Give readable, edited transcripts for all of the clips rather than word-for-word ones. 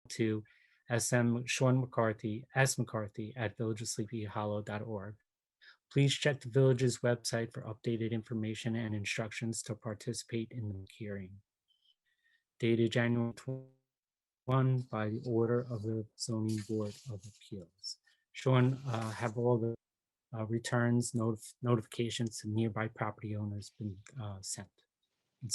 to Sean McCarthy, s.mccarthy@villageofsleepyhollow.org. Please check the village's website for updated information and instructions to participate in the hearing. Dated January 21 by the order of the Zoning Board of Appeals. Sean, have all the returns, notifications to nearby property owners been sent?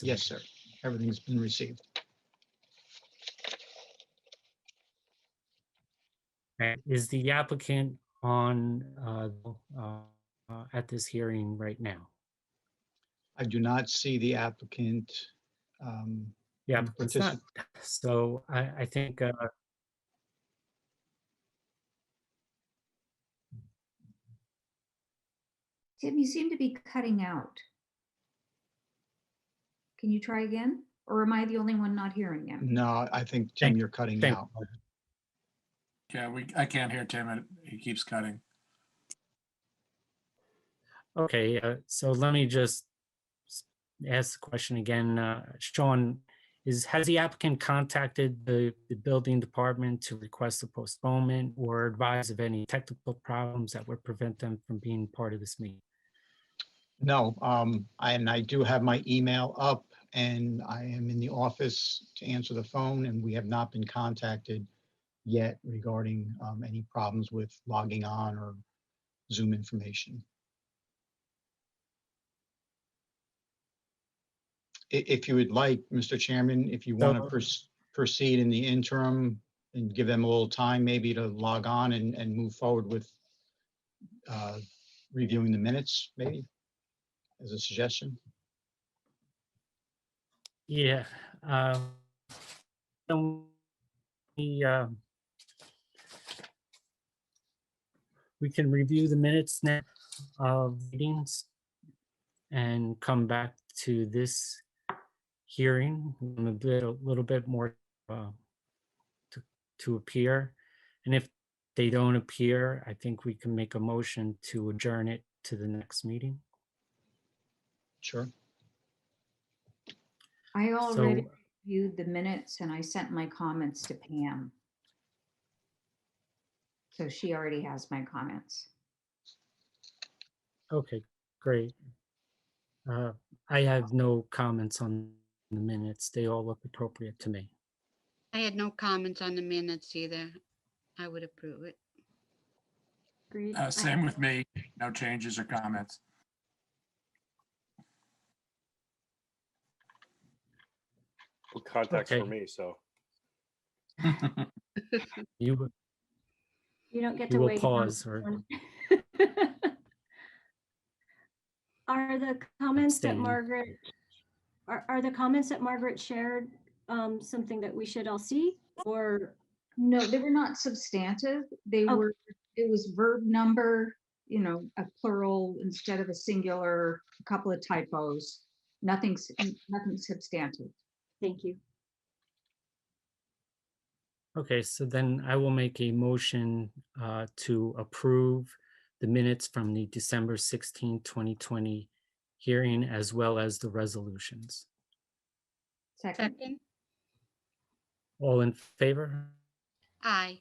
Yes, sir. Everything's been received. Is the applicant on at this hearing right now? I do not see the applicant. Yeah, it's not. So I think Tim, you seem to be cutting out. Can you try again? Or am I the only one not hearing you? No, I think, Tim, you're cutting out. Yeah, I can't hear Tim. He keeps cutting. Okay, so let me just ask the question again. Sean, has the applicant contacted the building department to request a postponement or advise of any technical problems that would prevent them from being part of this meeting? No, I do have my email up and I am in the office to answer the phone, and we have not been contacted yet regarding any problems with logging on or Zoom information. If you would like, Mr. Chairman, if you want to proceed in the interim and give them a little time maybe to log on and move forward with reviewing the minutes, maybe as a suggestion. Yeah. We can review the minutes now of meetings and come back to this hearing a little bit more to appear. And if they don't appear, I think we can make a motion to adjourn it to the next meeting. Sure. I already reviewed the minutes and I sent my comments to Pam. So she already has my comments. Okay, great. I have no comments on the minutes. They all look appropriate to me. I had no comments on the minutes either. I would approve it. Agreed. Same with me. No changes or comments. Well, context Okay. for me, so. You You don't get you to will wait. on pause this or one. Are the comments that abstain. Margaret, are the comments that Margaret shared something that we should all see, or? No, they were not substantive. They Oh. were, it was verb number, a plural instead of a singular, a couple of typos, nothing substantive. Thank you. Okay, so then I will make a motion to approve the minutes from the December 16, 2020 hearing, as well as the resolutions. Second, Second? All in favor? Aye.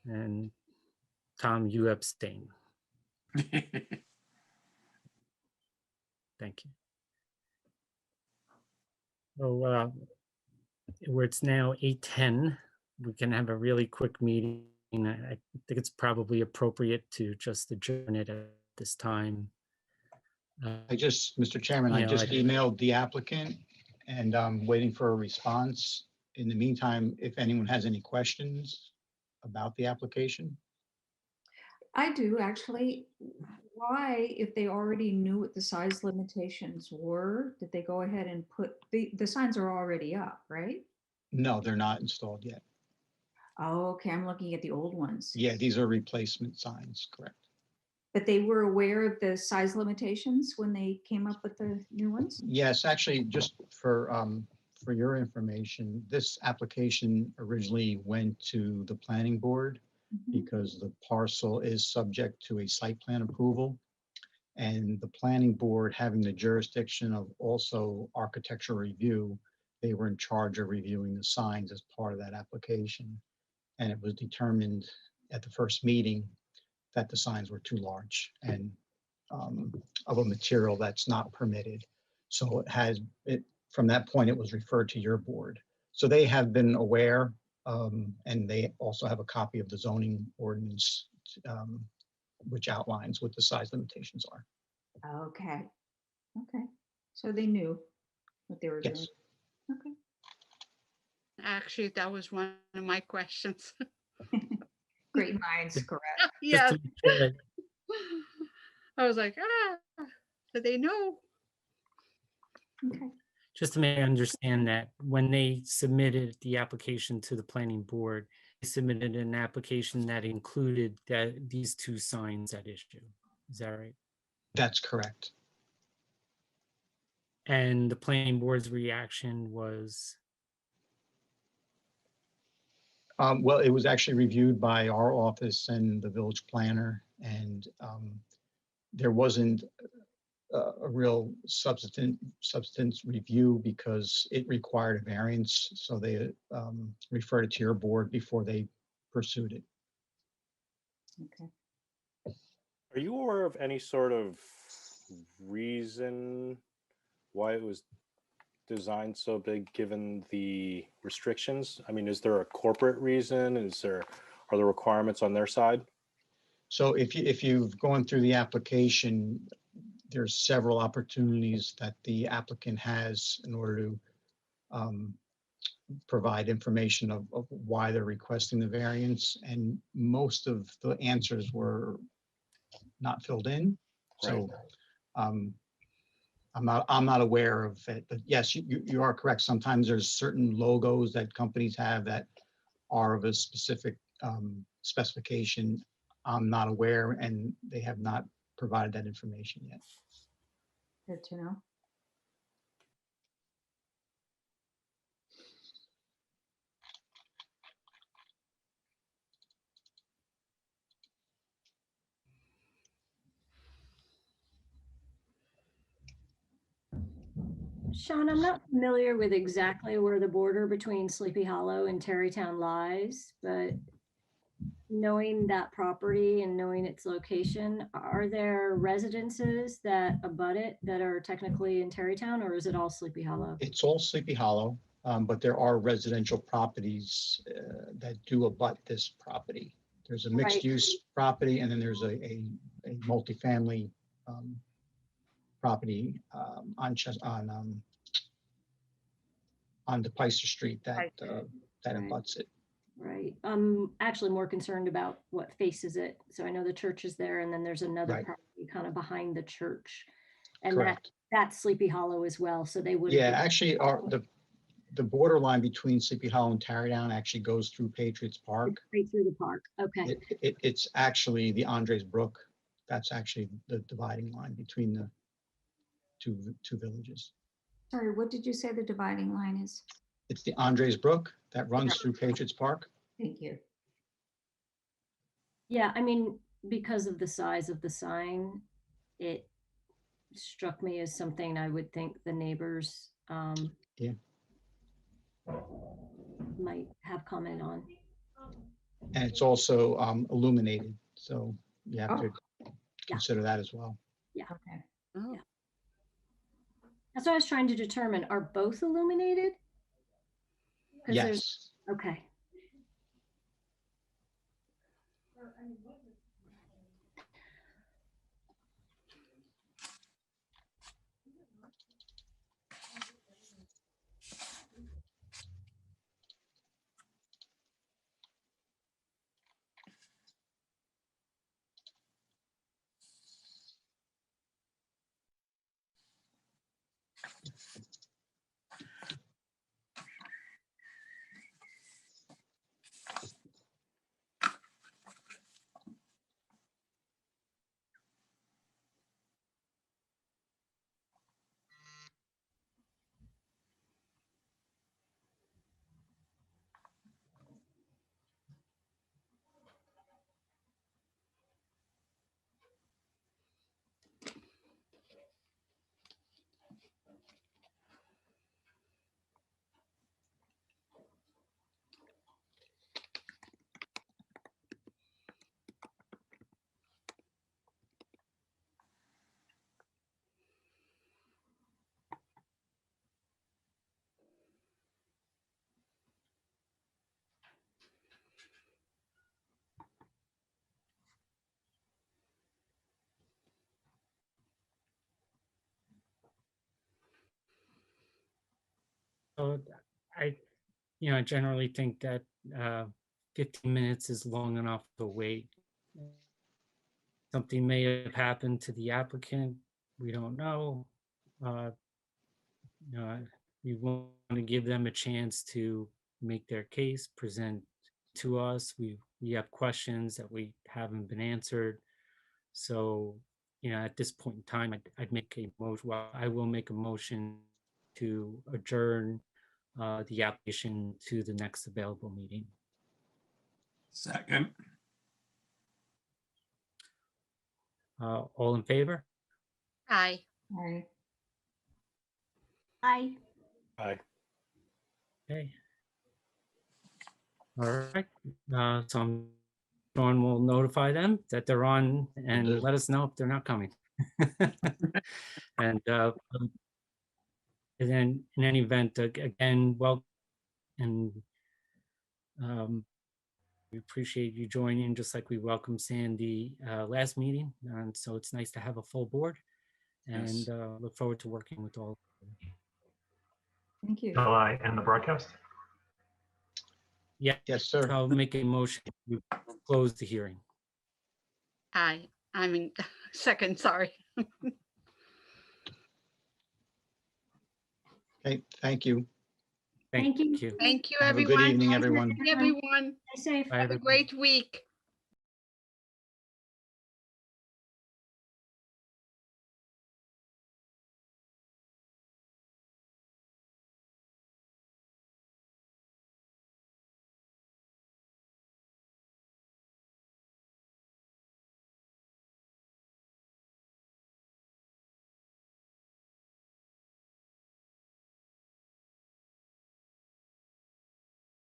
And Tom, you abstain. Thank you. So where it's now 8:10, we can have a really quick meeting. I think it's probably appropriate to just adjourn it at this time. Mr. Chairman, I Yeah, just I- emailed the applicant and I'm waiting for a response. In the meantime, if anyone has any questions about the application. I do actually. Why, if they already knew what the size limitations were, did they go ahead and put, the signs are already up, right? No, they're not installed yet. Oh, okay, I'm looking at the old ones. Yeah, these are replacement signs, correct? But they were aware of the size limitations when they came up with the new ones? Yes, actually, just for your information, this application originally went to the planning board Mhm. because the parcel is subject to a site plan approval. And the planning board, having the jurisdiction of also architectural review, they were in charge of reviewing the signs as part of that application. And it was determined at the first meeting that the signs were too large and of a material that's not permitted. So from that point, it was referred to your board. So they have been aware, and they also have a copy of the zoning ordinance, which outlines what the size limitations are. Okay. Okay. So they knew what they were doing. Yes. Okay. Actually, that was one of my questions. Great minds, correct. Just Yeah, to be sure, I was like, so they know. Okay. just to make I understand that when they submitted the application to the planning board, they submitted an application that included these two signs at issue. Is that right? That's correct. And the planning board's reaction was, Well, it was actually reviewed by our office and the village planner, and there wasn't a real substance review because it required a variance. So they referred it to your board before they pursued it. Okay. Are you aware of any sort of reason why it was designed so big given the restrictions? I mean, is there a corporate reason? Are there requirements on their side? So if you've gone through the application, there's several opportunities that the applicant has in order to provide information of why they're requesting the variance, and most of the answers were not filled in. So I'm not aware of it, but yes, you are correct. Sometimes there's certain logos that companies have that are of a specific specification. I'm not aware, and they have not provided that information yet. Good to know. Sean, I'm not familiar with exactly where the border between Sleepy Hollow and Terrytown lies, but knowing that property and knowing its location, are there residences that abut it that are technically in Terrytown, or is it all Sleepy Hollow? It's all Sleepy Hollow, but there are residential properties that do abut this property. There's a mixed use property, and then there's a multifamily property on DePeyster Street that Right. abuts it. Right. I'm actually more concerned about what faces it. So I know the church is there, and then there's another Right. property kind of behind the church. And Correct. that's Sleepy Hollow as well. So they would. Yeah, actually, the borderline between Sleepy Hollow and Tarrytown actually goes through Patriots Park. Right through the park. Okay. It's actually the Andres Brook. That's actually the dividing line between the two villages. Sorry, what did you say the dividing line is? It's the Andres Brook that runs through Patriots Park. Thank you. Yeah, I mean, because of the size of the sign, it struck me as something I would think the neighbors Yeah. might have comment on. And it's also illuminated, so you have to Oh. consider that as well. Okay. Oh, That's what I was trying to determine. Are both illuminated? 'Cause there's- Yes. Okay. So I, I generally think that 15 minutes is long enough to wait. Something may have happened to the applicant. We don't know. Uh, We want to give them a chance to make their case, present to us. We have questions that we haven't been answered. So, at this point in time, I'd make a motion. Well, I will make a motion to adjourn the application to the next available meeting. Second, All in favor? Aye. Right. Aye. Aye. Okay. All right. So Sean will notify them that they're on do. and let us know if they're not coming. And then in any event, again, welcome. And we appreciate you joining, just like we welcomed Sandy last meeting. And so it's nice to have a full board and Yes. look forward to working with all. Thank you. Shall I end the broadcast? Yeah, Yes, sir. I'll make a motion to close the hearing. Aye. I mean, second, sorry. Okay, thank you. Thank you. you. Thank you, Have a everyone. good evening, everyone. Everyone, Stay safe. Bye, have a everybody. great week.